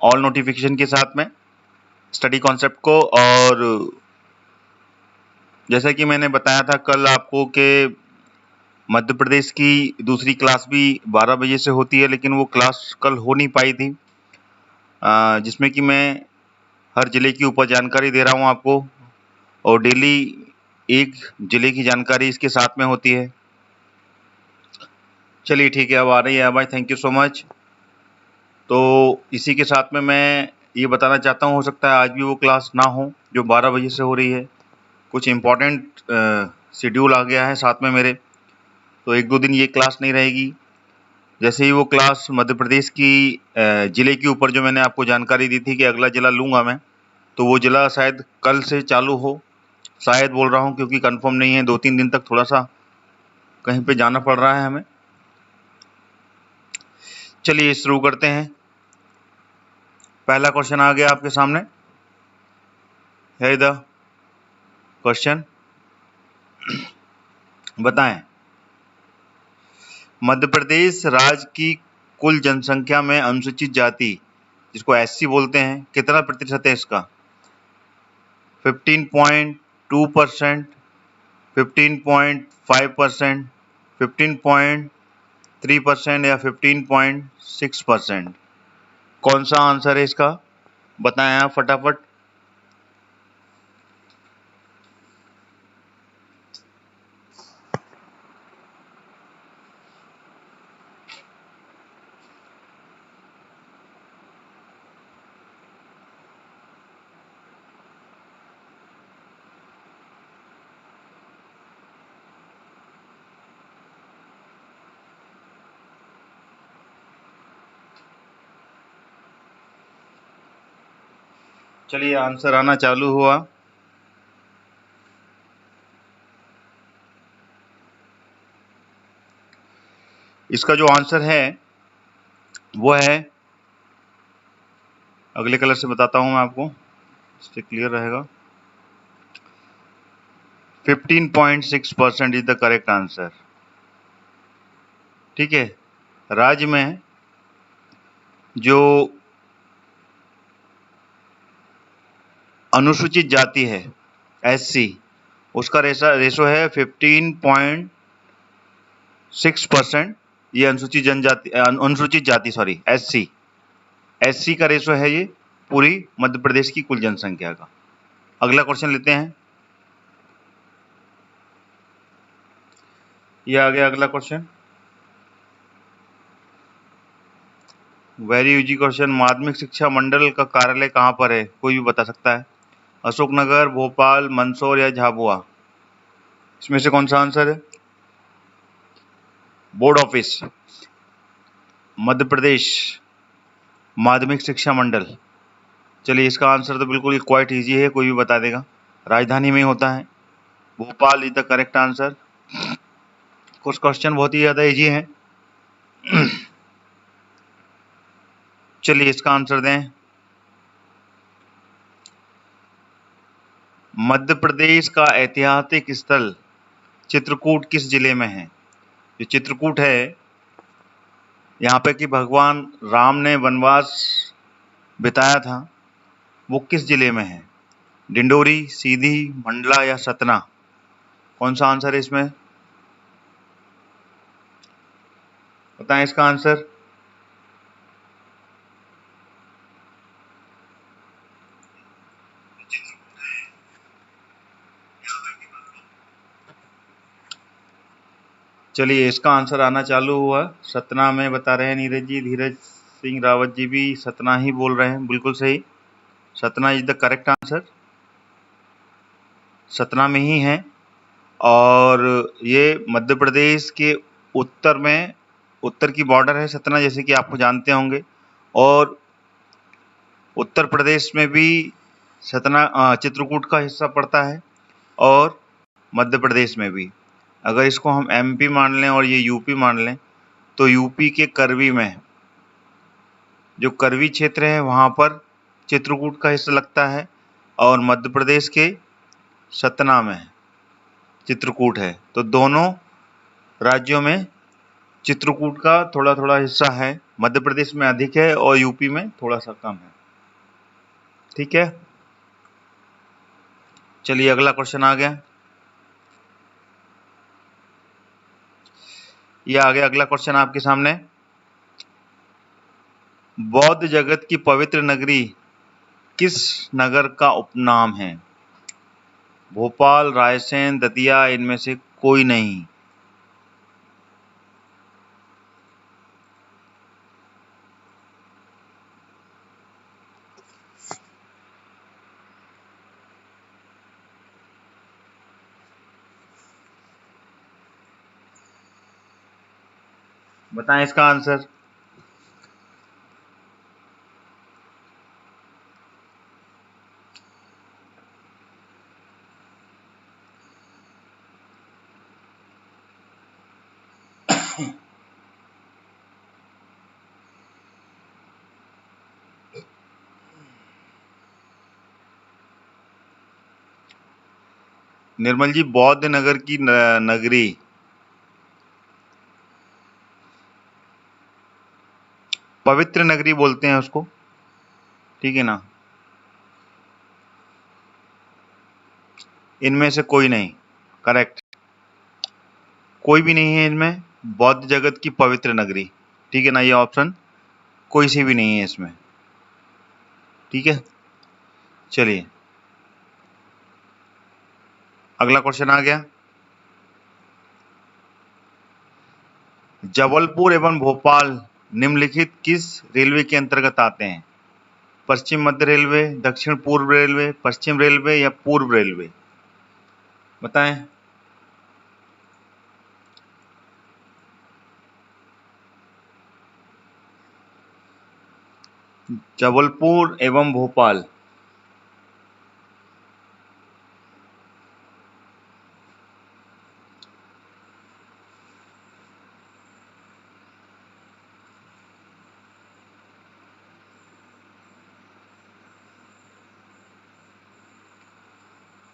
All notification के साथ में स्टडी कॉन्सेप्ट को। और जैसा कि मैंने बताया था कल आपको कि मध्य प्रदेश की दूसरी क्लास भी 12 बजे से होती है, लेकिन वो क्लास कल हो नहीं पाई थी, जिसमें कि मैं हर जिले की उप जानकारी दे रहा हूँ आपको, और डेली एक जिले की जानकारी इसके साथ में होती है। चलिए ठीक है, अब आ रही है भाई, थैंक यू सो मच। तो इसी के साथ में मैं ये बताना चाहता हूँ, हो सकता है आज भी वो क्लास ना हो जो 12 बजे से हो रही है। कुछ इम्पोर्टेंट शेड्यूल आ गया है साथ में मेरे, तो 1-2 दिन ये क्लास नहीं रहेगी। जैसे ही वो क्लास मध्य प्रदेश की जिले के ऊपर जो मैंने आपको जानकारी दी थी कि अगला जिला लूँगा मैं, तो वो जिला शायद कल से चालू हो, शायद बोल रहा हूँ क्योंकि कंफर्म नहीं है। 2-3 दिन तक थोड़ा सा कहीं पे जाना पड़ रहा है हमें। चलिए शुरू करते हैं। पहला क्वेश्चन आ गया आपके सामने, है द क्वेश्चन, बताएं मध्य प्रदेश राज्य की कुल जनसंख्या में अनुसूचित जाति, जिसको एससी बोलते हैं, कितना प्रतिशत है इसका? 15.2%, 15.5%, 15.3% या 15.6%? कौन सा आंसर है इसका, बताएं आप फटाफट। चलिए आंसर आना चालू हुआ। इसका जो आंसर है वो है, अगले कलर से बताता हूं मैं आपको, इससे क्लियर रहेगा। 15.6% इज द करेक्ट आंसर। ठीक है, राज्य में जो अनुसूचित जाति है एससी, उसका रेशो है 15.6%। ये अनुसूचित जाति सॉरी एससी का रेशो है ये पूरी मध्य प्रदेश की कुल जनसंख्या का। अगला क्वेश्चन लेते हैं, ये आ गया अगला क्वेश्चन, वेरी इजी क्वेश्चन। माध्यमिक शिक्षा मंडल का कार्यालय कहाँ पर है? कोई भी बता सकता है, अशोकनगर, भोपाल, मंदसौर या झाबुआ? इसमें से कौन सा आंसर है? बोर्ड ऑफिस, मध्य प्रदेश माध्यमिक शिक्षा मंडल। चलिए इसका आंसर तो बिल्कुल क्वाइट इजी है, कोई भी बता देगा, राजधानी में होता है, Bhopal is the correct answer. कुछ क्वेश्चन बहुत ही ज्यादा इजी हैं। चलिए इसका आंसर दें, मध्य प्रदेश का ऐतिहासिक स्थल चित्रकूट किस जिले में है? जो चित्रकूट है, यहाँ पे कि भगवान राम ने वनवास बिताया था, वो किस जिले में है? डिंडोरी, सीधी, मंडला या सतना? कौन सा आंसर है इसमें, बताएं इसका आंसर। चलिए इसका आंसर आना चालू हुआ, सतना में बता रहे हैं नीरज जी, धीरज सिंह रावत जी भी सतना ही बोल रहे हैं, बिल्कुल सही, Satna is the correct answer, Satna में ही है। और ये मध्य प्रदेश के उत्तर में, उत्तर की बॉर्डर है सतना, जैसे कि आपको जानते होंगे, और उत्तर प्रदेश में भी सतना चित्रकूट का हिस्सा पड़ता है, और मध्य प्रदेश में भी। अगर इसको हम एमपी मान लें और ये यूपी मान लें, तो यूपी के करवी में, जो करवी क्षेत्र है वहाँ पर चित्रकूट का हिस्सा लगता है, और मध्य प्रदेश के सतना में चित्रकूट है। तो दोनों राज्यों में चित्रकूट का थोड़ा थोड़ा हिस्सा है, मध्य प्रदेश में अधिक है और यूपी में थोड़ा सा कम है। ठीक है, चलिए अगला क्वेश्चन आ गया। ये आ गया अगला क्वेश्चन आपके सामने। बौद्ध जगत की पवित्र नगरी किस नगर का उपनाम है? भोपाल, रायसेन, दतिया, इनमें से कोई नहीं। बताएं इसका आंसर। निर्मल जी, बौद्ध नगर की नगरी पवित्र नगरी बोलते हैं उसको, ठीक है ना। इनमें से कोई नहीं, करेक्ट, कोई भी नहीं है इनमें। बौद्ध जगत की पवित्र नगरी, ठीक है ना, ये ऑप्शन कोई सी भी नहीं है इसमें। ठीक है, चलिए अगला क्वेश्चन आ गया। जबलपुर एवं भोपाल निम्नलिखित किस रेलवे के अंतर्गत आते हैं? पश्चिम मध्य रेलवे, दक्षिण पूर्व रेलवे, पश्चिम रेलवे या पूर्व रेलवे? बताएं। जबलपुर एवं भोपाल,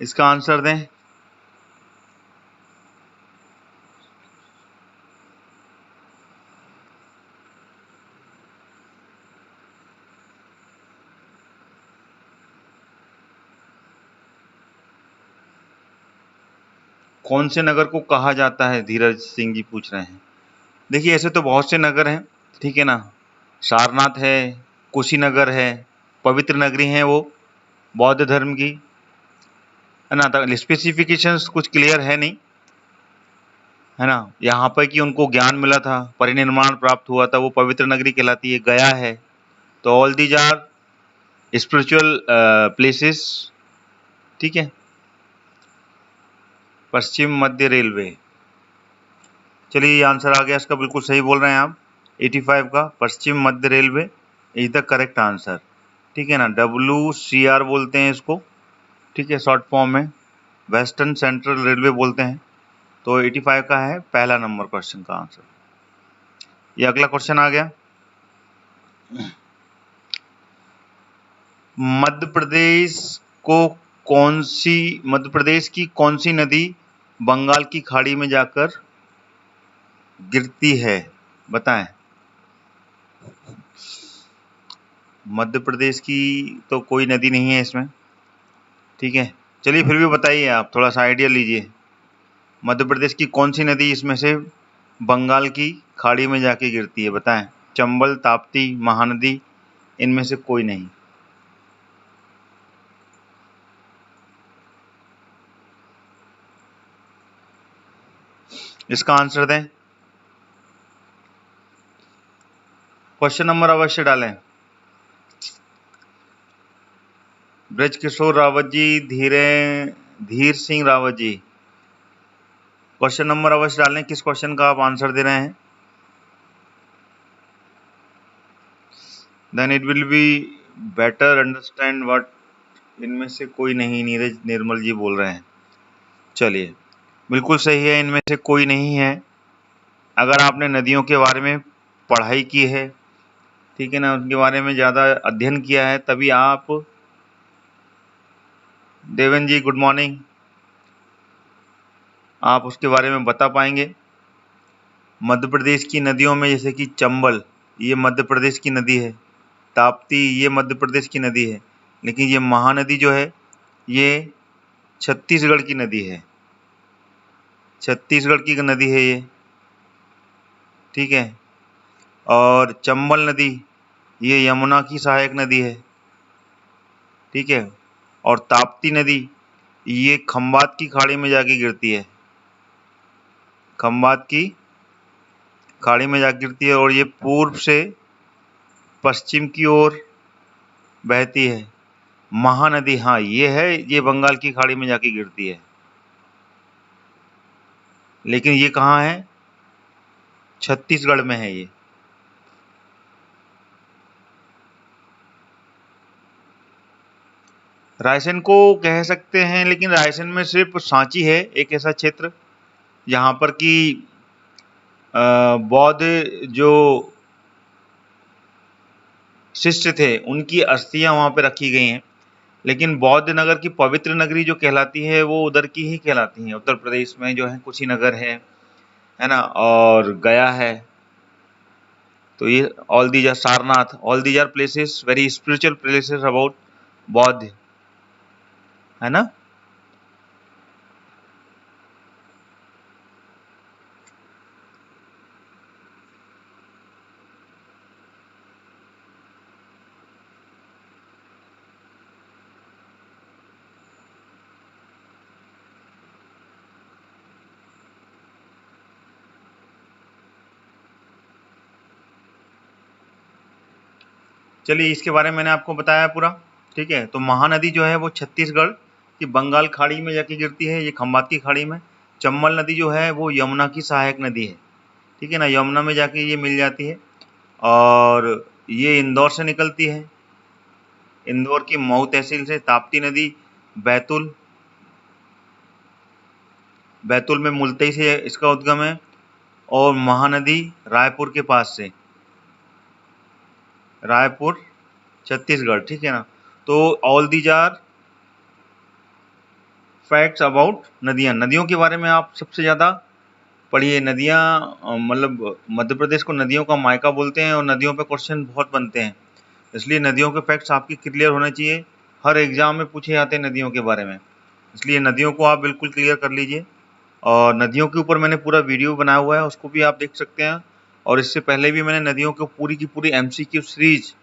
इसका आंसर दें। कौन से नगर को कहा जाता है, धीरज सिंह जी पूछ रहे हैं। देखिए ऐसे तो बहुत से नगर हैं, ठीक है ना। सारनाथ है, कुशीनगर है, पवित्र नगरी है वो बौद्ध धर्म की, है ना। स्पेसिफिकेशंस कुछ क्लियर है नहीं, है ना। यहाँ पर कि उनको ज्ञान मिला था, परिनिर्माण प्राप्त हुआ था, वो पवित्र नगरी कहलाती है, गया है। तो all these are spiritual places, ठीक है। पश्चिम मध्य रेलवे, चलिए ये आंसर आ गया इसका, बिल्कुल सही बोल रहे हैं आप। 85 का पश्चिम मध्य railway is the correct answer, ठीक है ना। WCR बोलते हैं इसको, ठीक है, शॉर्ट फॉर्म में वेस्टर्न सेंट्रल रेलवे बोलते हैं। तो 85 का है पहला नंबर क्वेश्चन का आंसर। ये अगला क्वेश्चन आ गया। मध्य प्रदेश की कौन सी नदी बंगाल की खाड़ी में जाकर गिरती है? बताएं। मध्य प्रदेश की तो कोई नदी नहीं है इसमें, ठीक है। चलिए फिर भी बताइए, आप थोड़ा सा आइडिया लीजिए। मध्य प्रदेश की कौन सी नदी इसमें से बंगाल की खाड़ी में जाके गिरती है? बताएं। चंबल, ताप्ती, महानदी, इनमें से कोई नहीं। इसका आंसर दें। क्वेश्चन नंबर अवश्य डालें। ब्रज किशोर रावत जी, धीर सिंह रावत जी, क्वेश्चन नंबर अवश्य डालें। किस क्वेश्चन का आप आंसर दे रहे हैं? Then it will be better understand what. इनमें से कोई नहीं, नीरज निर्मल जी बोल रहे हैं। चलिए बिल्कुल सही है, इनमें से कोई नहीं है। अगर आपने नदियों के बारे में पढ़ाई की है, ठीक है ना, उनके बारे में ज़्यादा अध्ययन किया है, तभी आप, देवन जी गुड मॉर्निंग, आप उसके बारे में बता पाएंगे। मध्य प्रदेश की नदियों में जैसे कि चंबल, ये मध्य प्रदेश की नदी है। ताप्ती, ये मध्य प्रदेश की नदी है। लेकिन ये महानदी जो है ये छत्तीसगढ़ की नदी है, छत्तीसगढ़ की नदी है ये, ठीक है। और चंबल नदी ये यमुना की सहायक नदी है, ठीक है। और ताप्ती नदी ये खंबात की खाड़ी में जाके गिरती है, खंबात की खाड़ी में जाके गिरती है और ये पूर्व से पश्चिम की ओर बहती है। महानदी, हाँ ये है, ये बंगाल की खाड़ी में जाके गिरती है। लेकिन ये कहाँ है? छत्तीसगढ़ में है ये। रायसेन को कह सकते हैं, लेकिन रायसेन में सिर्फ सांची है एक ऐसा क्षेत्र जहाँ पर कि बौद्ध जो शिष्य थे उनकी अस्थियां वहाँ पे रखी गई हैं। लेकिन बौद्ध नगर की पवित्र नगरी जो कहलाती है वो उधर की ही कहलाती है। उत्तर प्रदेश में जो है कुशीनगर है ना, और गया है। तो ये all these are, Sarnath, all these are places, very spiritual places about Bauddh, है ना। चलिए, इसके बारे में मैंने आपको बताया पूरा, ठीक है। तो महानदी जो है वो छत्तीसगढ़ की बंगाल खाड़ी में जाके गिरती है, ये खंबात की खाड़ी में। चंबल नदी जो है वो यमुना की सहायक नदी है, ठीक है ना, यमुना में जाके ये मिल जाती है। और ये इंदौर से निकलती है, इंदौर की मऊ तहसील से। ताप्ती नदी बैतूल, बैतूल में मुल्तई से इसका उद्गम है। और महानदी रायपुर के पास से, रायपुर छत्तीसगढ़, ठीक है ना। तो all these are facts about नदियाँ। नदियों के बारे में आप सबसे ज़्यादा पढ़िए। नदियाँ मतलब मध्य प्रदेश को नदियों का मायका बोलते हैं और नदियों पे क्वेश्चन बहुत बनते हैं, इसलिए नदियों के फैक्ट्स आपकी क्लियर होने चाहिए। हर एग्जाम में पूछे जाते हैं नदियों के बारे में, इसलिए नदियों को आप बिल्कुल क्लियर कर लीजिए। और नदियों के ऊपर मैंने पूरा वीडियो बनाया हुआ है, उसको भी आप देख सकते हैं। और इससे पहले भी मैंने नदियों को पूरी की पूरी MCQ सीरीज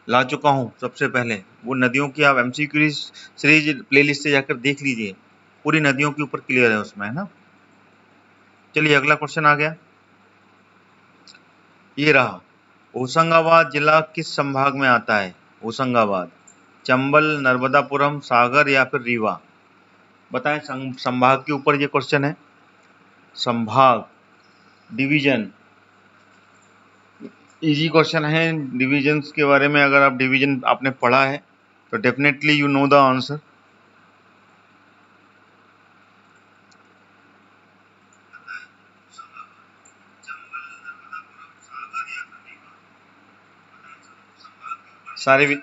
ला चुका हूँ। सबसे पहले वो नदियों की आप MCQ सीरीज प्लेलिस्ट से जाकर देख लीजिए, पूरी नदियों के ऊपर क्लियर है उसमें, है ना। चलिए, अगला क्वेश्चन आ गया, ये रहा। होशंगाबाद जिला किस संभाग में आता है? होशंगाबाद, चंबल, नर्मदापुरम, सागर या फिर रीवा? बताएं। संभाग के ऊपर ये क्वेश्चन है, संभाग, डिवीजन, इजी क्वेश्चन है। डिविजन्स के बारे में अगर आप डिवीजन आपने पढ़ा है तो definitely you know the answer. सारे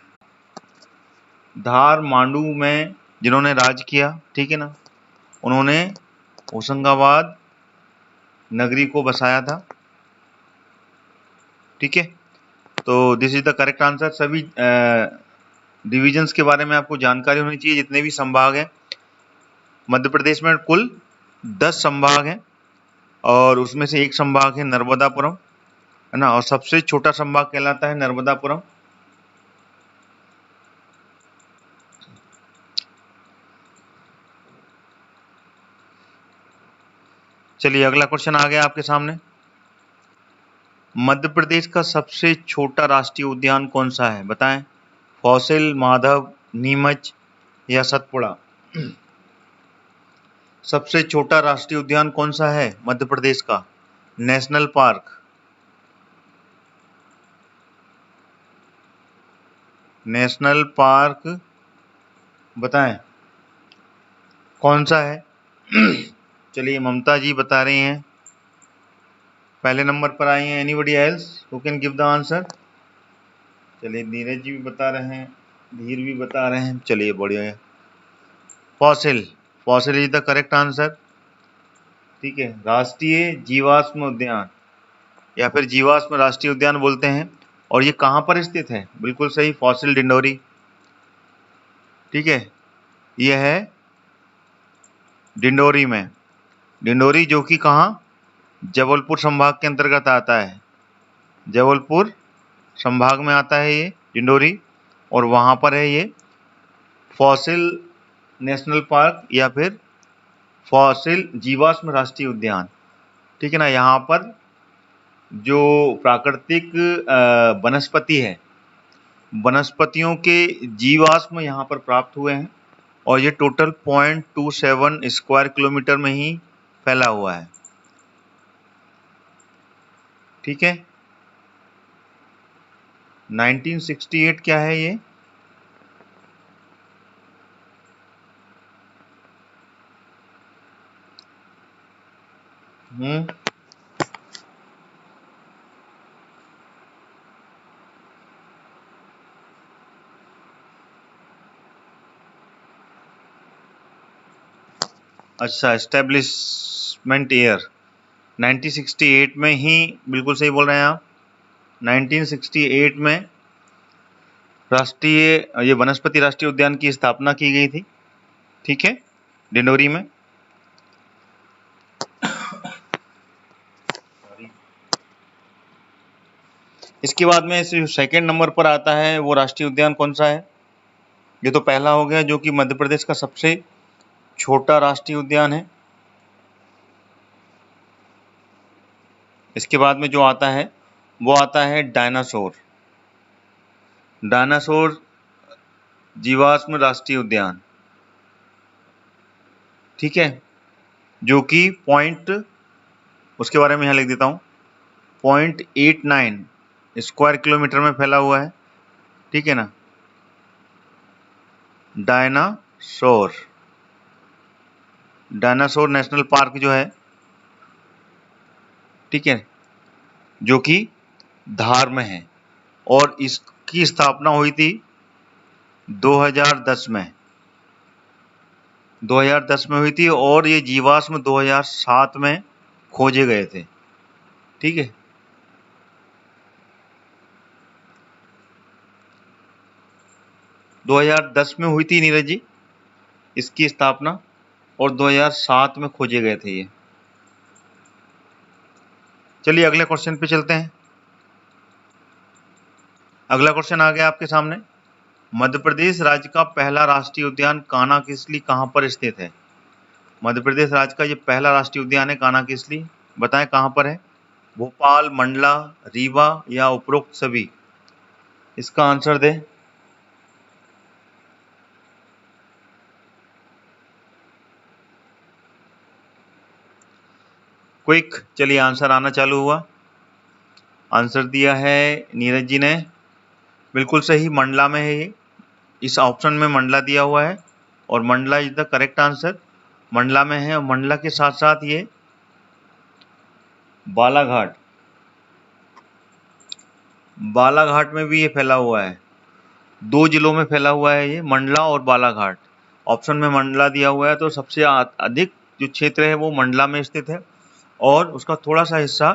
धार मांडू में जिन्होंने राज किया, ठीक है ना, उन्होंने होशंगाबाद नगरी को बसाया था, ठीक है। तो this is the correct answer. सभी डिविजन्स के बारे में आपको जानकारी होनी चाहिए, जितने भी संभाग हैं। मध्य प्रदेश में कुल 10 संभाग हैं और उसमें से एक संभाग है नर्मदापुरम, है ना, और सबसे छोटा संभाग कहलाता है नर्मदापुरम। चलिए, अगला क्वेश्चन आ गया आपके सामने। मध्य प्रदेश का सबसे छोटा राष्ट्रीय उद्यान कौन सा है? बताएं। फॉसिल, माधव, नीमच या सतपुड़ा? सबसे छोटा राष्ट्रीय उद्यान कौन सा है मध्य प्रदेश का? नेशनल पार्क, नेशनल पार्क बताएं कौन सा है। चलिए, ममता जी बता रही हैं, पहले नंबर पर आई हैं। Anybody else who can give the answer? चलिए, नीरज जी भी बता रहे हैं, धीर भी बता रहे हैं। चलिए, बढ़िया है। Fossil, fossil is the correct answer, ठीक है, राष्ट्रीय जीवाश्म उद्यान या फिर जीवाश्म राष्ट्रीय उद्यान बोलते हैं। और ये कहाँ पर स्थित है? बिल्कुल सही, फॉसिल डिंडोरी। ठीक है, ये है डिंडोरी में। डिंडोरी जो कि कहाँ? जबलपुर संभाग के अंतर्गत आता है। जबलपुर संभाग में आता है ये डिंडोरी, और वहाँ पर है ये फॉसिल नेशनल पार्क या फिर फॉसिल जीवाश्म राष्ट्रीय उद्यान। ठीक है ना, यहाँ पर जो प्राकृतिक वनस्पति है, वनस्पतियों के जीवाश्म यहाँ पर प्राप्त हुए हैं, और ये टोटल 0.27 स्क्वायर किलोमीटर में ही फैला हुआ है। ठीक है, 1968 क्या है ये? अच्छा, एस्टेब्लिशमेंट ईयर 1968 में ही, बिल्कुल सही बोल रहे हैं आप। 1968 में राष्ट्रीय ये वनस्पति राष्ट्रीय उद्यान की स्थापना की गई थी। ठीक है, डिंडोरी में। इसके बाद में जो सेकंड नंबर पर आता है वो राष्ट्रीय उद्यान कौन सा है? ये तो पहला हो गया, जो कि मध्य प्रदेश का सबसे छोटा राष्ट्रीय उद्यान है। इसके बाद में जो आता है वो आता है डायनासोर। डायनासोर जीवाश्म राष्ट्रीय उद्यान। ठीक है, जो कि उसके बारे में यहाँ लिख देता हूँ, 0.89 स्क्वायर किलोमीटर में फैला हुआ है। ठीक है ना, डायनासोर नेशनल पार्क जो है, ठीक है, जो कि धार में है, और इसकी स्थापना हुई थी 2010 में। 2010 में हुई थी, और ये जीवाश्म 2007 में खोजे गए थे। ठीक है, दो 2010 में हुई थी नीरज जी इसकी स्थापना, और 2007 में खोजे गए थे ये। चलिए अगले क्वेश्चन पे चलते हैं। अगला क्वेश्चन आ गया आपके सामने। मध्य प्रदेश राज्य का पहला राष्ट्रीय उद्यान कान्हा-किसली कहाँ पर स्थित है? मध्य प्रदेश राज्य का ये पहला राष्ट्रीय उद्यान है कान्हा-किसली, बताएं कहाँ पर है? भोपाल, मंडला, रीवा या उपरोक्त सभी? इसका आंसर दे। क्विक, चलिए आंसर आना चालू हुआ। आंसर दिया है नीरज जी ने, बिल्कुल सही, मंडला में है ये। इस ऑप्शन में मंडला दिया हुआ है, और Mandla is the correct answer. Mandla में है, और मंडला के साथ साथ ये बालाघाट में भी ये फैला हुआ है। 2 जिलों में फैला हुआ है ये, मंडला और बालाघाट। ऑप्शन में मंडला दिया हुआ है, तो सबसे अधिक जो क्षेत्र है वो मंडला में स्थित है, और उसका थोड़ा सा हिस्सा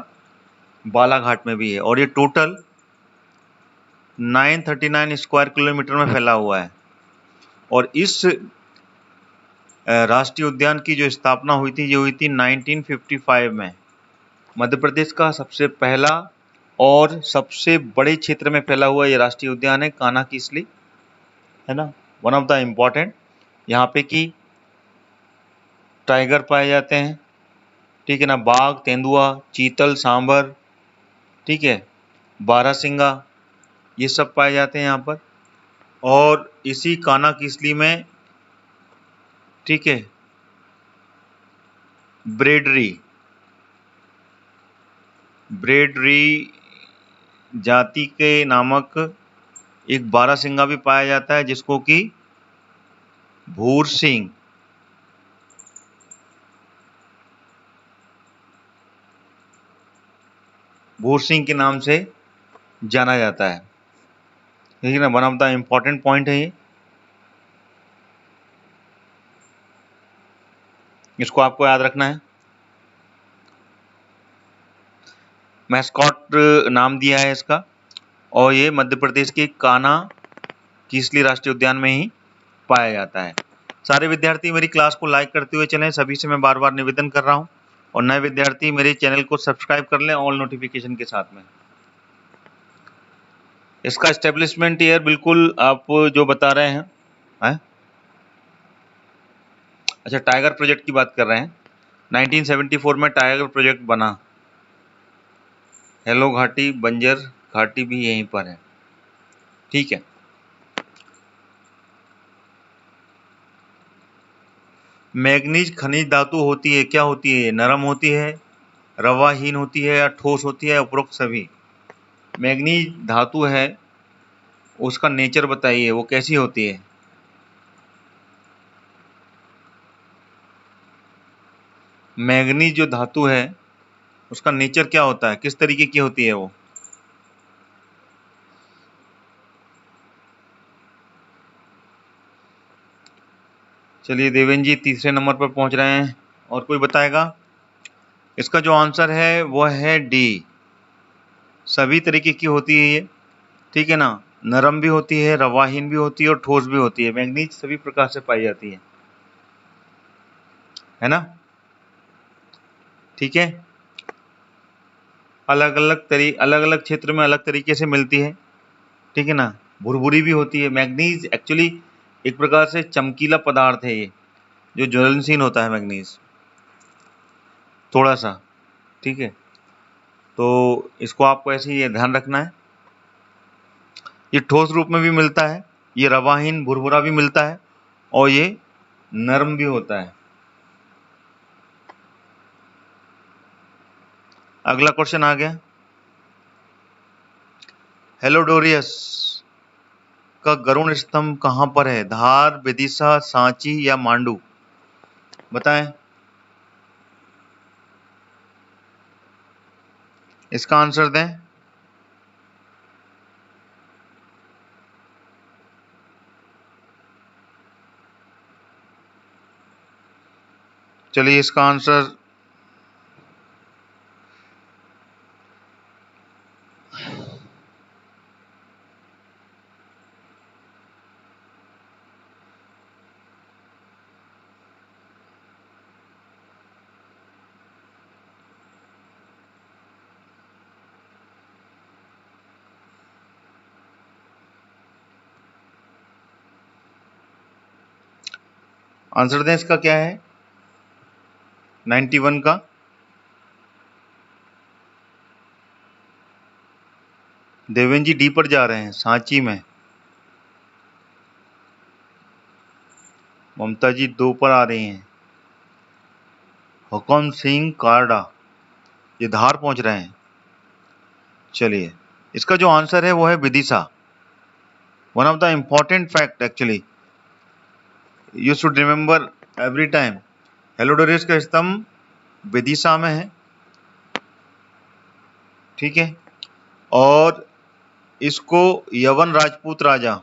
बालाघाट में भी है, और ये टोटल 939 स्क्वायर किलोमीटर में फैला हुआ है। और इस राष्ट्रीय उद्यान की जो स्थापना हुई थी, ये हुई थी 1955 में। मध्य प्रदेश का सबसे पहला और सबसे बड़े क्षेत्र में फैला हुआ ये राष्ट्रीय उद्यान है कान्हा-किसली, है ना। वन ऑफ द इम्पॉर्टेंट, यहाँ पे की टाइगर पाए जाते हैं, ठीक है ना, बाघ, तेंदुआ, चीतल, सांबर, ठीक है, बारहसिंगा, ये सब पाए जाते हैं यहाँ पर। और इसी कान्हा-किसली में, ठीक है, ब्रेडरी जाति के नामक एक बारहसिंगा भी पाया जाता है, जिसको कि भूर सिंह के नाम से जाना जाता है। ठीक है ना, one of the important point है ये, इसको आपको याद रखना है। मैस्कॉट नाम दिया है इसका, और ये मध्य प्रदेश के कान्हा किसली राष्ट्रीय उद्यान में ही पाया जाता है। सारे विद्यार्थी मेरी क्लास को लाइक करते हुए चलें, सभी से मैं बार बार निवेदन कर रहा हूं, और नए विद्यार्थी मेरे चैनल को सब्सक्राइब कर लें ऑल नोटिफिकेशन के साथ में। इसका एस्टेब्लिशमेंट ईयर बिल्कुल आप जो बता रहे हैं, अच्छा टाइगर प्रोजेक्ट की बात कर रहे हैं। 1974 में टाइगर प्रोजेक्ट बना। हेलो घाटी, बंजर घाटी भी यहीं पर है, ठीक है। मैग्नीज खनिज धातु होती है, क्या होती है? नरम होती है, रवाहीन होती है, या ठोस होती है? उपरोक्त सभी। मैग्नीज धातु है, उसका नेचर बताइए, वो कैसी होती है? मैग्नीज जो धातु है उसका नेचर क्या होता है, किस तरीके की होती है वो? चलिए देवेन जी तीसरे नंबर पर पहुंच रहे हैं, और कोई बताएगा? इसका जो आंसर है वो है डी, सभी तरीके की होती है ये, ठीक है ना। नरम भी होती है, रवाहीन भी होती है, और ठोस भी होती है। मैग्नीज सभी प्रकार से पाई जाती है ना, ठीक है। अलग अलग क्षेत्र में अलग तरीके से मिलती है, ठीक है ना। भुरभुरी भी होती है। मैग्नीज एक्चुअली एक प्रकार से चमकीला पदार्थ है ये, जो ज्वलनशील होता है मैग्नीज थोड़ा सा, ठीक है। तो इसको आपको ऐसे ही ध्यान रखना है। ये ठोस रूप में भी मिलता है, ये रवाहीन भुरभुरा भी मिलता है, और ये नरम भी होता है। अगला क्वेश्चन आ गया। हेलोडोरियस का गरुड़ स्तंभ कहां पर है? धार, विदिशा, सांची या मांडू? बताएं इसका आंसर दें। चलिए इसका आंसर दें। इसका क्या है 91 का? देवेन जी डी पर जा रहे हैं, सांची में। ममता जी 2 पर आ रही हैं। हुकम सिंह कारडा ये धार पहुंच रहे हैं। चलिए इसका जो आंसर है वो है Vidisha. One of the important fact actually you should remember every time, Heliodorus का स्तंभ विदिशा में है, ठीक है। और इसको यवन राजपूत राजा,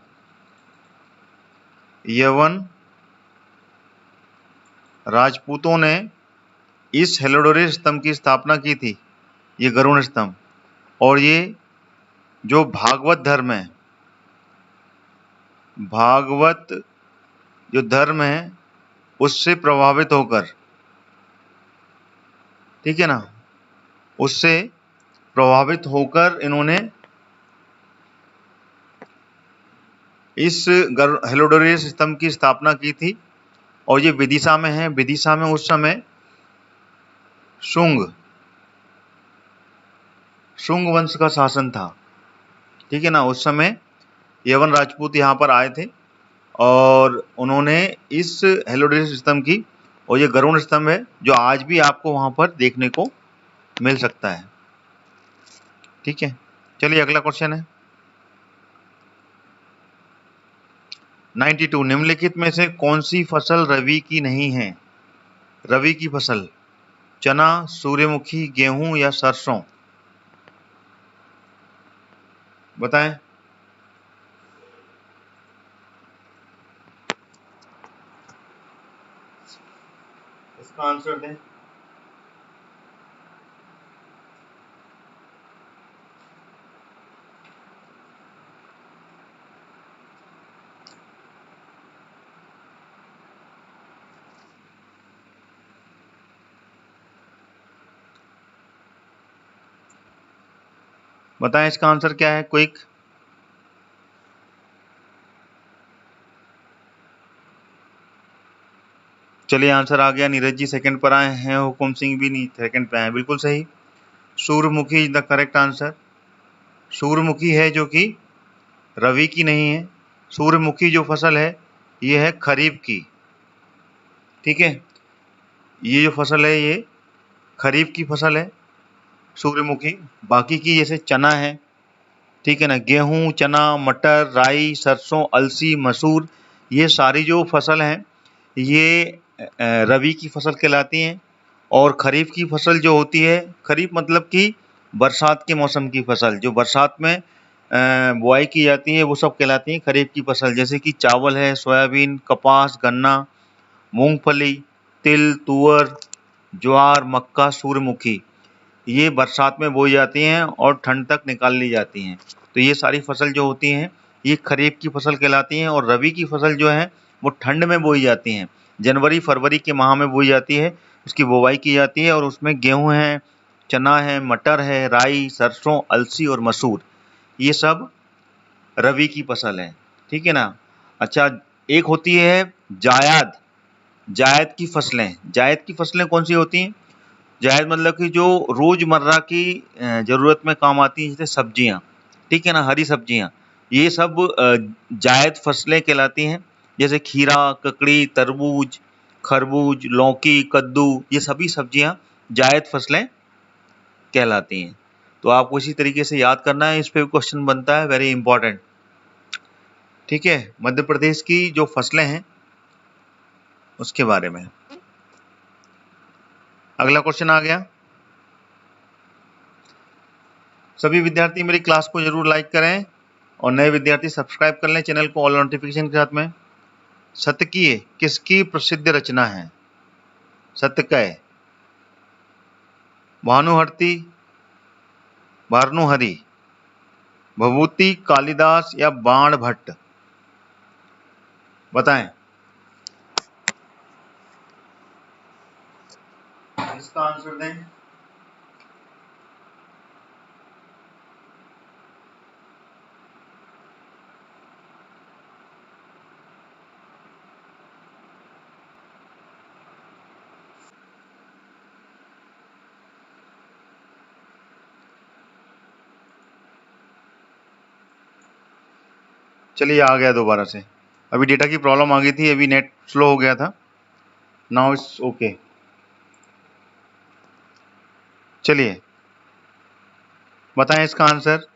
यवन राजपूतों ने इस हेलोडोरियस स्तंभ की स्थापना की थी, ये गरुड़ स्तंभ। और ये जो भागवत धर्म है, भागवत जो धर्म है उससे प्रभावित होकर, ठीक है ना, उससे प्रभावित होकर इन्होंने इस हेलोडोरियस स्तंभ की स्थापना की थी। और ये विदिशा में है। विदिशा में उस समय शुंग वंश का शासन था, ठीक है ना। उस समय यवन राजपूत यहाँ पर आए थे, और उन्होंने इस हेलोडोरियस स्तंभ की, और ये गरुड़ स्तंभ है जो आज भी आपको वहां पर देखने को मिल सकता है, ठीक है। चलिए अगला क्वेश्चन है 92। निम्नलिखित में से कौन सी फसल रबी की नहीं है? रबी की फसल, चना, सूर्यमुखी, गेहूं या सरसों? बताएं इसका आंसर दें। बताएं इसका आंसर क्या है, क्विक। चलिए आंसर आ गया। नीरज जी सेकंड पर आए हैं, हुकुम सिंह भी नहीं सेकंड पे आए, बिल्कुल सही। सूर्यमुखी इज द करेक्ट आंसर। सूर्यमुखी है जो कि रवि की नहीं है। सूर्यमुखी जो फसल है ये है खरीफ की, ठीक है। ये जो फसल है ये खरीफ की फसल है सूर्यमुखी। बाकी की जैसे चना है, ठीक है ना, गेहूं, चना, मटर, राई, सरसों, अलसी, मसूर, ये सारी जो फसल हैं ये रबी की फसल कहलाती हैं। और खरीफ की फसल जो होती है, खरीफ मतलब कि बरसात के मौसम की फसल, जो बरसात में बुआई की जाती है, वो सब कहलाती हैं खरीफ की फसल। जैसे कि चावल है, सोयाबीन, कपास, गन्ना, मूंगफली, तिल, तुअर, ज्वार, मक्का, सूर्यमुखी, ये बरसात में बोई जाती हैं और ठंड तक निकाल ली जाती हैं। तो ये सारी फसल जो होती हैं ये खरीफ की फसल कहलाती हैं। और रबी की फसल जो है वो ठंड में बोई जाती हैं, जनवरी फरवरी के माह में बोई जाती है, उसकी बुवाई की जाती है। और उसमें गेहूं है, चना है, मटर है, राई, सरसों, अलसी और मसूर, ये सब रबी की फसल है, ठीक है ना। अच्छा, एक होती है जायद। जायद की फसलें, जायद की फसलें कौन सी होती हैं? जायद मतलब कि जो रोजमर्रा की जरूरत में काम आती हैं, जैसे सब्जियां, ठीक है ना, हरी सब्जियां, ये सब जायद फसलें कहलाती हैं। जैसे खीरा, ककड़ी, तरबूज, खरबूज, लौकी, कद्दू, ये सभी सब्जियां जायद फसलें कहलाती हैं। तो आपको इसी तरीके से याद करना है, इस पे क्वेश्चन बनता है, वेरी इंपॉर्टेंट, ठीक है। मध्य प्रदेश की जो फसलें हैं उसके बारे में। अगला क्वेश्चन आ गया। सभी विद्यार्थी मेरी क्लास को जरूर लाइक करें और नए विद्यार्थी सब्सक्राइब कर लें चैनल को ऑल नोटिफिकेशन के साथ में। शतकीय किसकी प्रसिद्ध रचना है? शतकय, भानुहर्ती, भर्तृहरि, भभूति, कालिदास या बाण भट्ट? बताएं इसका आंसर दें। चलिए आ गया दोबारा से। अभी डेटा की प्रॉब्लम आ गई थी, अभी नेट स्लो हो गया था। Now it's okay. चलिए बताएं इसका आंसर।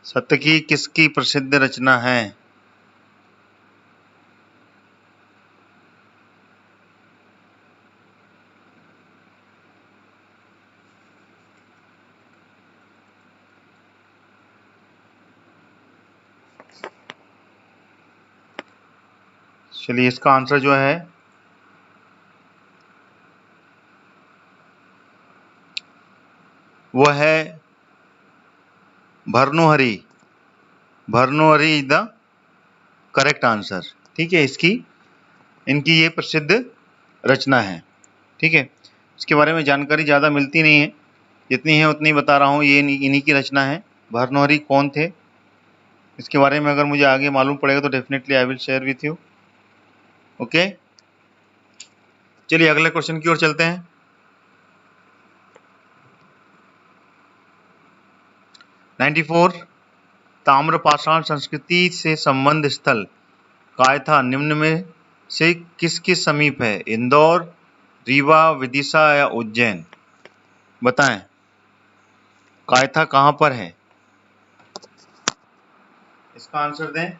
शतकी किसकी प्रसिद्ध रचना है? चलिए इसका आंसर जो है वो है Bhartrihari. Bhartrihari is the correct answer, ठीक है। इनकी ये प्रसिद्ध रचना है, ठीक है। इसके बारे में जानकारी ज़्यादा मिलती नहीं है, जितनी है उतनी बता रहा हूँ। ये इन्हीं की रचना है। भर्तृहरि कौन थे, इसके बारे में अगर मुझे आगे मालूम पड़ेगा तो definitely I will share with you, okay. चलिए अगले क्वेश्चन की ओर चलते हैं। 94, ताम्रपाषाण संस्कृति से संबंध स्थल कायथा निम्न में से किसके समीप है? इंदौर, रीवा, विदिशा या उज्जैन? बताएं कायथा कहां पर है? इसका आंसर दें।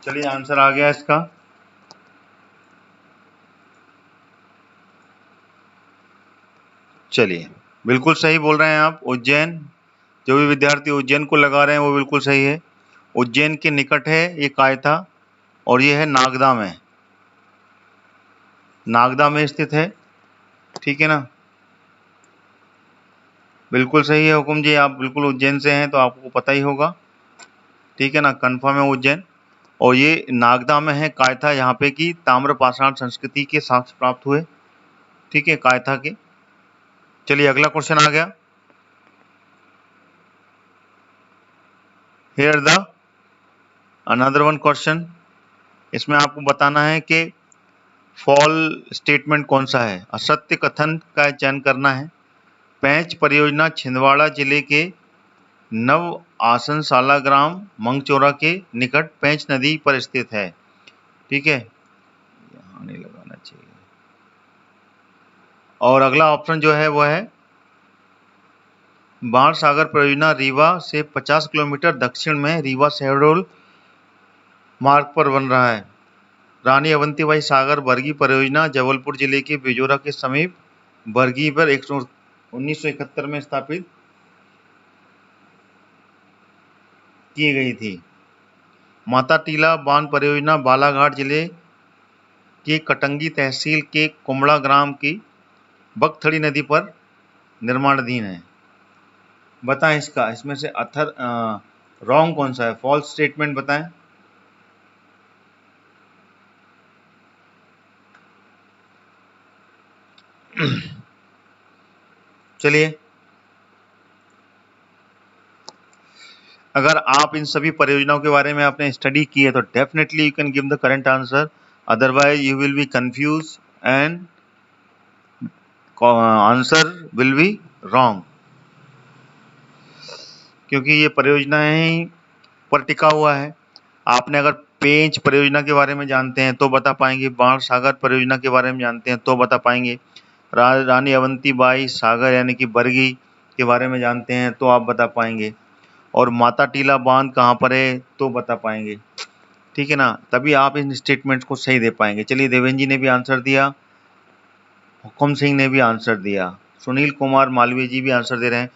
चलिए आंसर आ गया इसका। चलिए बिल्कुल सही बोल रहे हैं आप। उज्जैन, जो भी विद्यार्थी उज्जैन को लगा रहे हैं वो बिल्कुल सही है। उज्जैन के निकट है ये कायथा और ये है नागदा में, नागदा में स्थित है। ठीक है ना, बिल्कुल सही है हुकुम जी, आप बिल्कुल उज्जैन से हैं तो आपको पता ही होगा। ठीक है ना, कंफर्म है उज्जैन। और ये नागदा में है कायथा, यहाँ पे की ताम्रपाषाण संस्कृति के साक्ष्य प्राप्त हुए। ठीक है, कायथा के। चलिए अगला क्वेश्चन आ गया। Here the another one question. इसमें आपको बताना है कि फॉल स्टेटमेंट कौन सा है। असत्य कथन का चयन करना है। पेंच परियोजना छिंदवाड़ा जिले के नव आसनसाला ग्राम मंगचोरा के निकट पेंच नदी पर स्थित है। ठीक है, यहाँ नहीं लगाना चाहिए। और अगला ऑप्शन जो है वो है बाण सागर परियोजना रीवा से 50 किलोमीटर दक्षिण में रीवा शहडोल मार्ग पर बन रहा है। रानी अवंतीबाई सागर बरगी परियोजना जबलपुर जिले के बिजोरा के समीप बरगी पर 1971 में स्थापित की गई थी। माता टीला बांध परियोजना बालाघाट जिले के कटंगी तहसील के कुमड़ा ग्राम की बगथड़ी नदी पर निर्माणाधीन है। बताएं इसका, इसमें से रॉन्ग कौन सा है, फॉल्स स्टेटमेंट बताएं। चलिए, अगर आप इन सभी परियोजनाओं के बारे में आपने स्टडी की है तो definitely you can give the correct answer, otherwise you will be confuse and answer will be wrong, क्योंकि ये परियोजनाएं पर टिका हुआ है। आपने अगर पेंच परियोजना के बारे में जानते हैं तो बता पाएंगे, बाण सागर परियोजना के बारे में जानते हैं तो बता पाएंगे, रानी अवंतीबाई सागर यानी कि बरगी के बारे में जानते हैं तो आप बता पाएंगे, और माता टीला बांध कहाँ पर है तो बता पाएंगे। ठीक है ना, तभी आप इन स्टेटमेंट्स को सही दे पाएंगे। चलिए, देवेंद्र जी ने भी आंसर दिया, हुकुम सिंह ने भी आंसर दिया, सुनील कुमार मालवीय जी भी आंसर दे रहे हैं।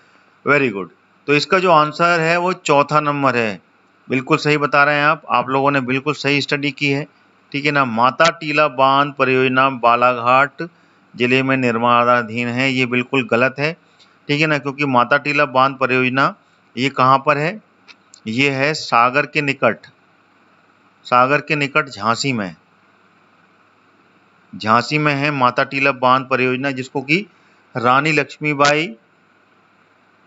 Very good. तो इसका जो आंसर है वो चौथा नंबर है। बिल्कुल सही बता रहे हैं आप लोगों ने बिल्कुल सही स्टडी की है। ठीक है ना, माता टीला बांध परियोजना बालाघाट जिले में निर्माणाधीन है, ये बिल्कुल गलत है। ठीक है ना, क्योंकि माता टीला बांध परियोजना ये कहाँ पर है, ये है सागर के निकट, सागर के निकट झांसी में, झांसी में है माता टीला बांध परियोजना, जिसको कि रानी लक्ष्मीबाई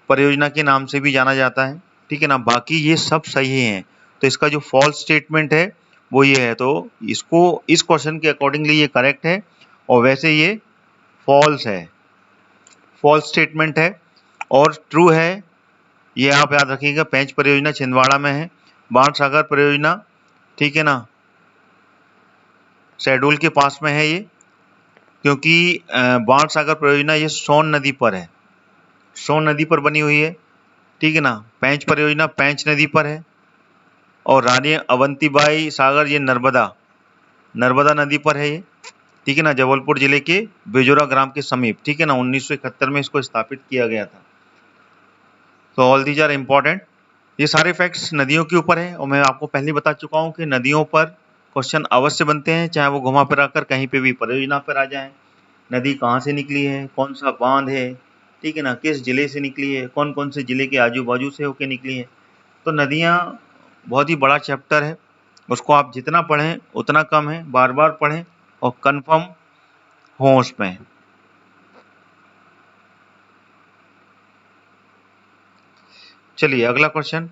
परियोजना के नाम से भी जाना जाता है। ठीक है ना, बाकी ये सब सही हैं। तो इसका जो फॉल्स स्टेटमेंट है वो ये है, तो इसको इस क्वेश्चन के अकॉर्डिंगली ये करेक्ट है, और वैसे ये फॉल्स है, फॉल्स स्टेटमेंट है। और ट्रू है ये आप याद रखिएगा, पेंच परियोजना छिंदवाड़ा में है, बाण सागर परियोजना ठीक है ना शहडोल के पास में है ये, क्योंकि बाण सागर परियोजना ये सोन नदी पर है, सोन नदी पर बनी हुई है। ठीक है ना, पेंच परियोजना पेंच नदी पर है, और रानी अवंतीबाई सागर ये नर्मदा, नर्मदा नदी पर है ये। ठीक है ना, जबलपुर जिले के बिजोरा ग्राम के समीप। ठीक है ना, 1971 में इसको स्थापित किया गया था। तो ऑल दीज आर इम्पोर्टेंट। ये सारे फैक्ट्स नदियों के ऊपर है, और मैं आपको पहले बता चुका हूँ कि नदियों पर क्वेश्चन अवश्य बनते हैं, चाहे वो घुमा फिरा कर कहीं पे भी परियोजना पर आ जाए। नदी कहाँ से निकली है, कौन सा बांध है, ठीक है ना, किस जिले से निकली है, कौन कौन से जिले के आजू बाजू से होके निकली है। तो नदियाँ बहुत ही बड़ा चैप्टर है, उसको आप जितना पढ़ें उतना कम है, बार बार पढ़ें और कंफर्म हो उसमें। चलिए अगला क्वेश्चन।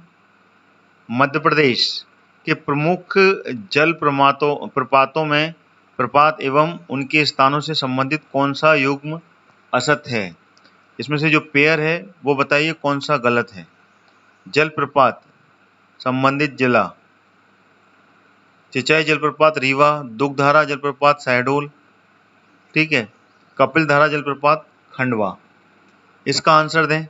मध्य प्रदेश के प्रमुख जल प्रपातों में प्रपात एवं उनके स्थानों से संबंधित कौन सा युग्म असत्य है। इसमें से जो पेयर है वो बताइए कौन सा गलत है। जल प्रपात संबंधित जिला चिचाई जलप्रपात रीवा, दुग्धारा जलप्रपात शहडोल, ठीक है, कपिल धारा जलप्रपात खंडवा। इसका आंसर दें।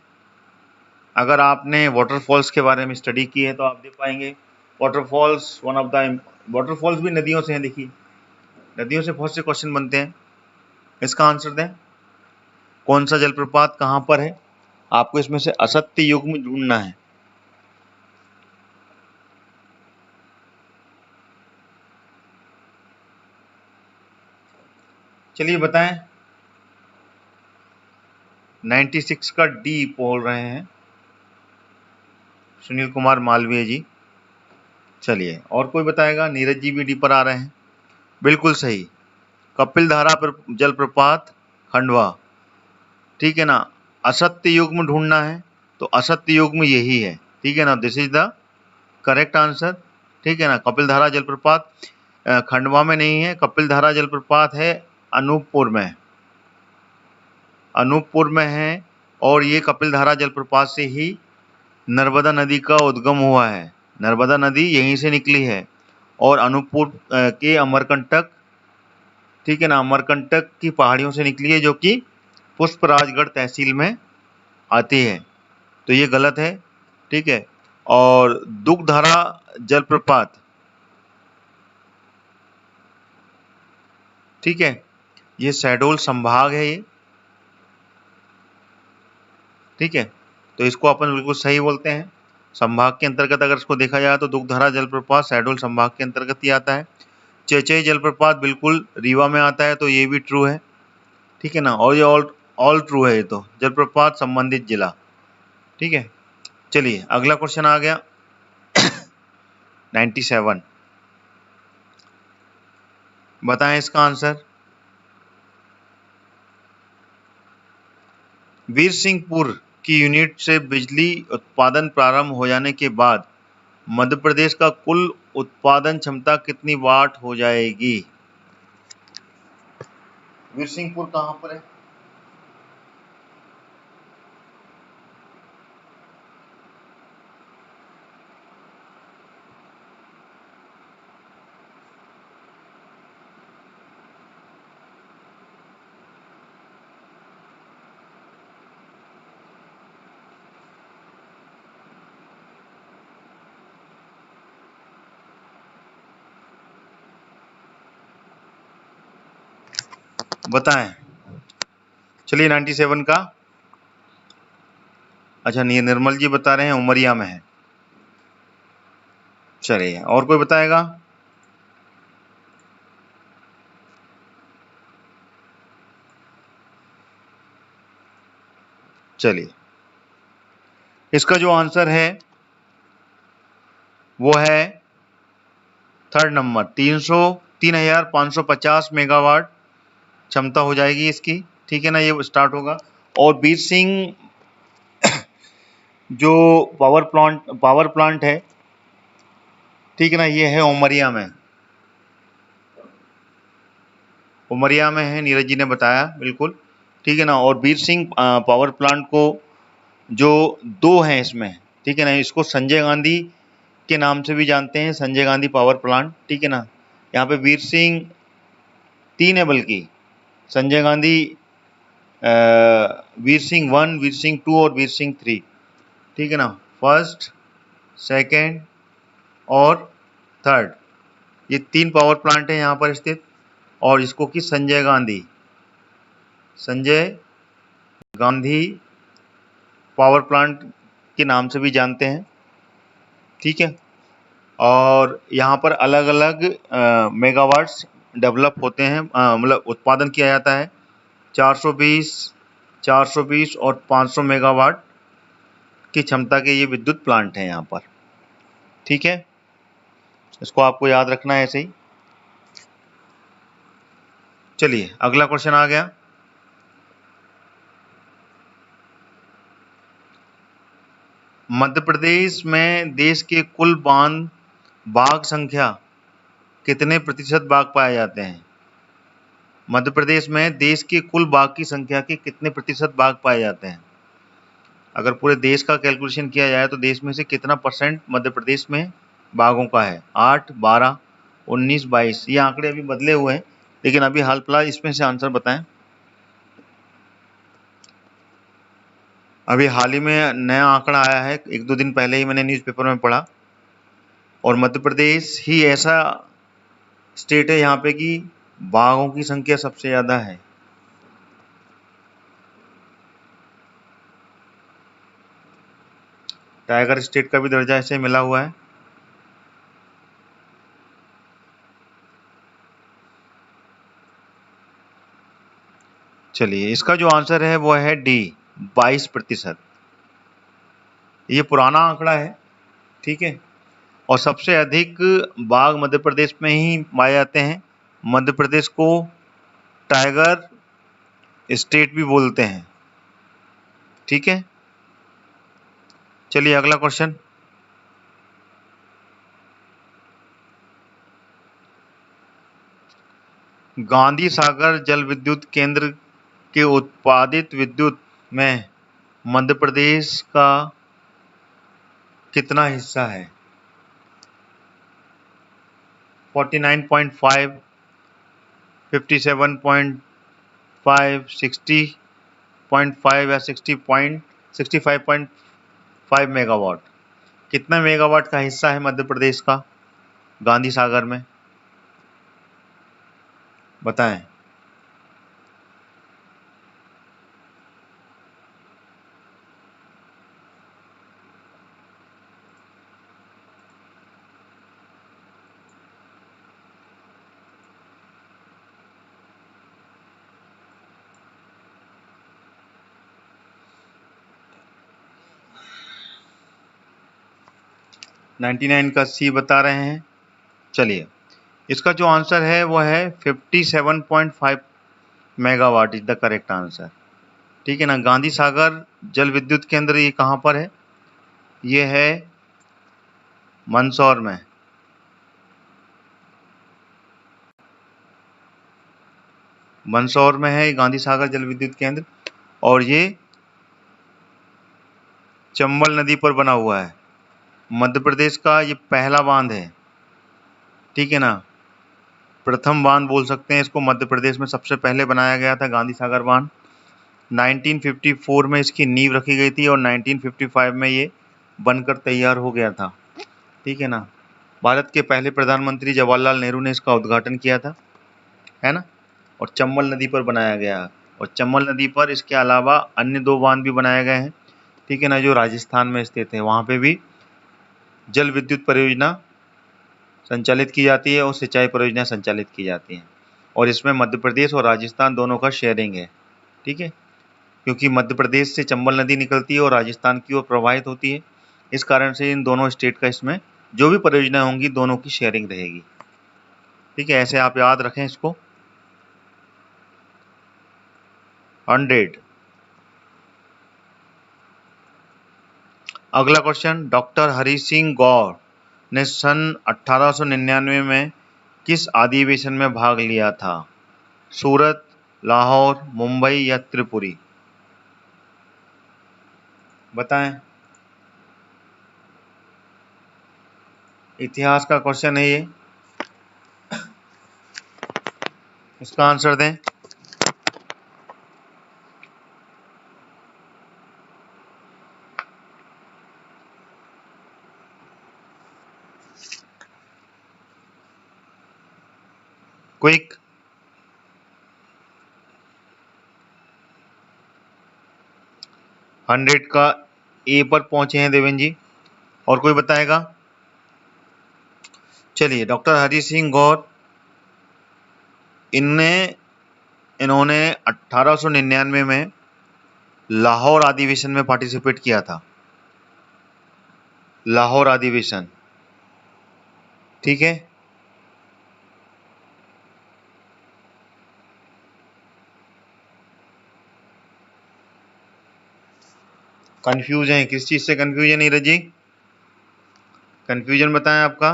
अगर आपने वाटरफॉल्स के बारे में स्टडी की है तो आप दे पाएंगे। Waterfalls one of the waterfalls भी नदियों से हैं। देखिए नदियों से बहुत से क्वेश्चन बनते हैं। इसका आंसर दें, कौन सा जलप्रपात कहां पर है? आपको इसमें से असत्य युग्म ढूंढना है। चलिए बताएं। 96 का डी बोल रहे हैं सुनील कुमार मालवीय जी। चलिए और कोई बताएगा? नीरज जी भी डी पर आ रहे हैं। बिल्कुल सही, कपिल धारा जलप्रपात खंडवा। ठीक है ना। असत्य युग्म ढूंढना है तो असत्य युग्म यही है। ठीक है ना, this is the correct answer. ठीक है ना। कपिल धारा जलप्रपात खंडवा में नहीं है, कपिल धारा जलप्रपात है अनूपपुर में, अनूपपुर में है। और ये कपिल धारा जलप्रपात से ही नर्मदा नदी का उद्गम हुआ है। नर्मदा नदी यहीं से निकली है और अनूपपुर के अमरकंटक, ठीक है ना, अमरकंटक की पहाड़ियों से निकली है जो कि पुष्पराजगढ़ तहसील में आती है। तो ये गलत है। ठीक है। और दुग्धधारा जलप्रपात, ठीक है, ये शहडोल संभाग है ये। ठीक है, तो इसको अपन बिल्कुल सही बोलते हैं। संभाग के अंतर्गत अगर इसको देखा जाए तो दुग्धधारा जलप्रपात शहडोल संभाग के अंतर्गत ही आता है। चेचई जलप्रपात बिल्कुल रीवा में आता है, तो ये भी ट्रू है। ठीक है ना। और ये ऑल ट्रू है, ये तो जलप्रपात संबंधित जिला। ठीक है। चलिए अगला क्वेश्चन आ गया 97। बताएं इसका आंसर। वीरसिंहपुर की यूनिट से बिजली उत्पादन प्रारंभ हो जाने के बाद मध्य प्रदेश का कुल उत्पादन क्षमता कितनी वाट हो जाएगी? वीरसिंहपुर कहां पर है? बताएं। चलिए 97 का, अच्छा निर्मल जी बता रहे हैं उमरिया में है। चलिए और कोई बताएगा? चलिए इसका जो आंसर है वो है थर्ड नंबर, 3,550 मेगावाट क्षमता हो जाएगी इसकी। ठीक है ना, ये स्टार्ट होगा। और बीर सिंह जो पावर प्लांट है, ठीक है ना, ये है उमरिया में, उमरिया में है, नीरज जी ने बताया बिल्कुल। ठीक है ना। और बीर सिंह पावर प्लांट को जो दो हैं इसमें, ठीक है ना, इसको संजय गांधी के नाम से भी जानते हैं, संजय गांधी पावर प्लांट। ठीक है ना। यहाँ पे वीर सिंह 3 है, बल्कि संजय गांधी वीर सिंह 1, वीर सिंह 2 और वीर सिंह 3। ठीक है ना। फर्स्ट, सेकेंड और थर्ड, ये 3 पावर प्लांट है यहाँ पर स्थित। और इसको कि संजय गांधी पावर प्लांट के नाम से भी जानते हैं। ठीक है। और यहाँ पर अलग अलग मेगावाट्स डेवलप होते हैं, मतलब उत्पादन किया जाता है। 420 और 500 मेगावाट की क्षमता के ये विद्युत प्लांट हैं यहाँ पर। ठीक है, इसको आपको याद रखना है ऐसे ही। चलिए अगला क्वेश्चन आ गया। मध्य प्रदेश में देश के कुल बाघ संख्या कितने प्रतिशत बाघ पाए जाते हैं? मध्य प्रदेश में देश के कुल बाघ की संख्या के कितने प्रतिशत बाघ पाए जाते हैं? अगर पूरे देश का कैलकुलेशन किया जाए तो देश में से कितना परसेंट मध्य प्रदेश में बाघों का है? 8, 12, 19, 22। ये आंकड़े अभी बदले हुए हैं, लेकिन अभी हाल फिलहाल इसमें से आंसर बताएं। अभी हाल ही में नया आंकड़ा आया है, 1-2 दिन पहले ही मैंने न्यूज़पेपर में पढ़ा, और मध्य प्रदेश ही ऐसा स्टेट है यहाँ पे कि बाघों की संख्या सबसे ज्यादा है। टाइगर स्टेट का भी दर्जा इसे मिला हुआ है। चलिए, इसका जो आंसर है वो है डी, 22%। ये पुराना आंकड़ा है, ठीक है। और सबसे अधिक बाघ मध्य प्रदेश में ही पाए जाते हैं। मध्य प्रदेश को टाइगर स्टेट भी बोलते हैं, ठीक है। चलिए अगला क्वेश्चन। गांधी सागर जल विद्युत केंद्र के उत्पादित विद्युत में मध्य प्रदेश का कितना हिस्सा है? 49.5, 57.5, 60.5 या 65.5 मेगावाट। कितना मेगावाट का हिस्सा है मध्य प्रदेश का गांधी सागर में? बताएं। नाइन्टी 99 का सी बता रहे हैं। चलिए, इसका जो आंसर है वो है 57.5 megawatt is the correct answer, ठीक है ना। गांधी सागर जल विद्युत केंद्र ये कहाँ पर है? ये है मंदसौर में। मंदसौर में है गांधी सागर जल विद्युत केंद्र, और ये चंबल नदी पर बना हुआ है। मध्य प्रदेश का ये पहला बांध है, ठीक है ना। प्रथम बांध बोल सकते हैं इसको। मध्य प्रदेश में सबसे पहले बनाया गया था गांधी सागर बांध। 1954 में इसकी नींव रखी गई थी और 1955 में ये बनकर तैयार हो गया था, ठीक है ना। भारत के पहले प्रधानमंत्री जवाहरलाल नेहरू ने इसका उद्घाटन किया था, है ना। और चंबल नदी पर बनाया गया, और चंबल नदी पर इसके अलावा अन्य 2 बांध भी बनाए गए हैं, ठीक है ना, जो राजस्थान में स्थित है। वहाँ पे भी जल विद्युत परियोजना संचालित की जाती है और सिंचाई परियोजना संचालित की जाती हैं, और इसमें मध्य प्रदेश और राजस्थान दोनों का शेयरिंग है, ठीक है। क्योंकि मध्य प्रदेश से चंबल नदी निकलती है और राजस्थान की ओर प्रवाहित होती है, इस कारण से इन दोनों स्टेट का इसमें जो भी परियोजना होंगी दोनों की शेयरिंग रहेगी, ठीक है। ऐसे आप याद रखें इसको। 100। अगला क्वेश्चन, डॉक्टर हरि सिंह गौर ने सन 1899 में किस अधिवेशन में भाग लिया था? सूरत, लाहौर, मुंबई या त्रिपुरी? बताएं। इतिहास का क्वेश्चन है ये, इसका आंसर दें। क्विक। हंड्रेड का ए पर पहुंचे हैं देवेन जी। और कोई बताएगा? चलिए, डॉक्टर हरि सिंह गौर इन्होंने 1899 में लाहौर अधिवेशन में पार्टिसिपेट किया था। लाहौर अधिवेशन, ठीक है। कंफ्यूज हैं? किस चीज से कंफ्यूज है नीरज जी? कंफ्यूजन बताएं आपका।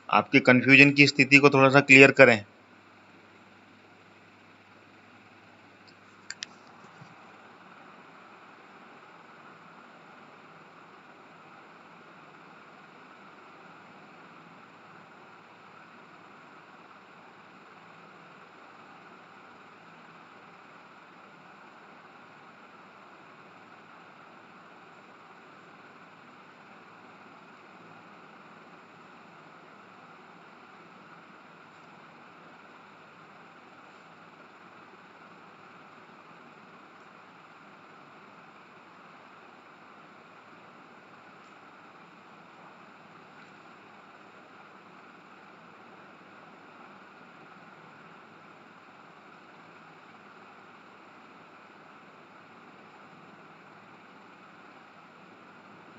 आपके कंफ्यूजन की स्थिति को थोड़ा सा क्लियर करें।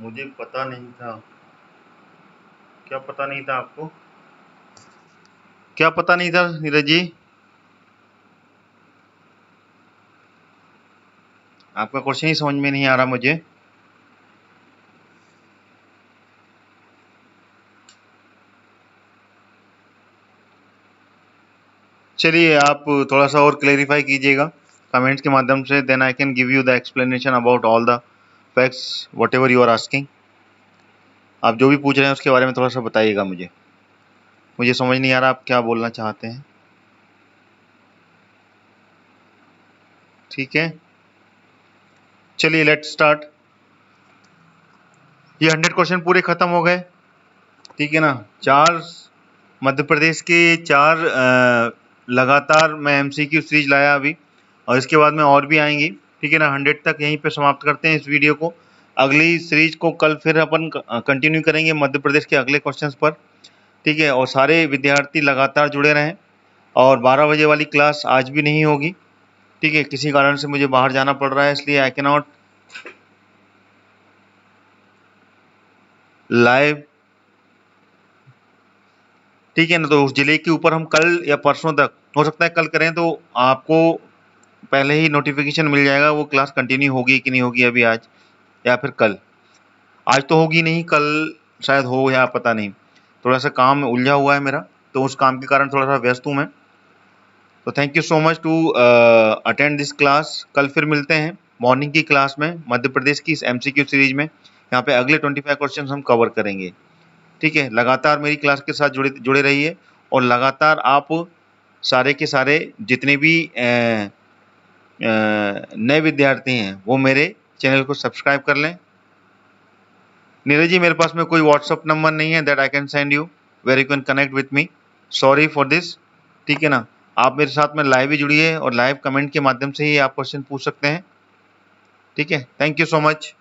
मुझे पता नहीं था। क्या पता नहीं था आपको? क्या पता नहीं था नीरज जी? आपका क्वेश्चन ही समझ में नहीं आ रहा मुझे। चलिए आप थोड़ा सा और क्लेरिफाई कीजिएगा कमेंट्स के माध्यम से, then I can give you the explanation about all the facts whatever you are asking. आप जो भी पूछ रहे हैं उसके बारे में थोड़ा सा बताइएगा मुझे समझ नहीं आ रहा आप क्या बोलना चाहते हैं। ठीक है, चलिए लेट्स स्टार्ट। ये 100 क्वेश्चन पूरे खत्म हो गए, ठीक है ना। 4 मध्य प्रदेश के 4 लगातार मैं एमसीक्यू सीरीज लाया अभी, और इसके बाद में और भी आएंगी, ठीक है ना। 100 तक यहीं पे समाप्त करते हैं इस वीडियो को। अगली सीरीज को कल फिर अपन कंटिन्यू करेंगे मध्य प्रदेश के अगले क्वेश्चंस पर, ठीक है। और सारे विद्यार्थी लगातार जुड़े रहें, और 12 बजे वाली क्लास आज भी नहीं होगी, ठीक है। किसी कारण से मुझे बाहर जाना पड़ रहा है, इसलिए आई कैन नॉट लाइव, ठीक है ना। तो उस जिले के ऊपर हम कल या परसों तक, हो सकता है कल करें, तो आपको पहले ही नोटिफिकेशन मिल जाएगा वो क्लास कंटिन्यू होगी कि नहीं होगी अभी आज या फिर कल। आज तो होगी नहीं, कल शायद हो या पता नहीं, थोड़ा सा काम उलझा हुआ है मेरा, तो उस काम के कारण थोड़ा सा व्यस्त हूँ मैं। तो thank you so much to attend this class. कल फिर मिलते हैं मॉर्निंग की क्लास में मध्य प्रदेश की इस एमसीक्यू सीरीज में। यहाँ पे अगले 25 क्वेश्चन हम कवर करेंगे, ठीक है। लगातार मेरी क्लास के साथ जुड़े रहिए, और लगातार आप सारे के सारे जितने भी नए विद्यार्थी हैं वो मेरे चैनल को सब्सक्राइब कर लें। नीरज जी, मेरे पास में कोई व्हाट्सअप नंबर नहीं है that I can send you where you can connect with me, sorry for this, ठीक है ना। आप मेरे साथ में लाइव ही जुड़िए, और लाइव कमेंट के माध्यम से ही आप क्वेश्चन पूछ सकते हैं, ठीक है। Thank you so much.